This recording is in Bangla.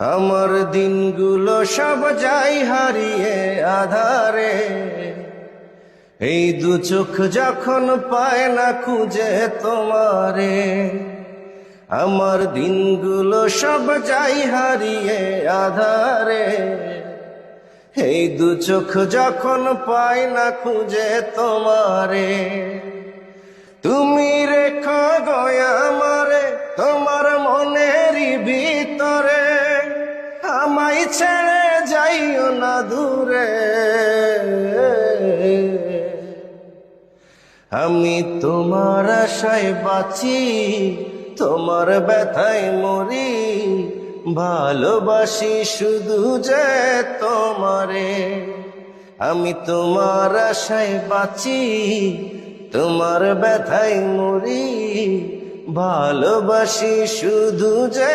আমার দিনগুলো সব যাই হারিয়ে আধারে, এই দু চোখ যখন পায় না খুঁজে তোমারে। আমার দিনগুলো সব যাই হারিয়ে আধারে, এই দু চোখ যখন পায় না খুঁজে তোমারে। তুমি রেখো গো আমারে তোমার মনেরই ভিতরে, আমায় ছেড়ে যাইও না দূরে। আমি তোমার আশায় বাঁচি, তোমার ব্যথায় মরি, ভালোবাসি শুধু যে তোমারে। আমি তোমার আশায় বাঁচি, তোমার ব্যথায় মরি, ভালোবাসি শুধু যে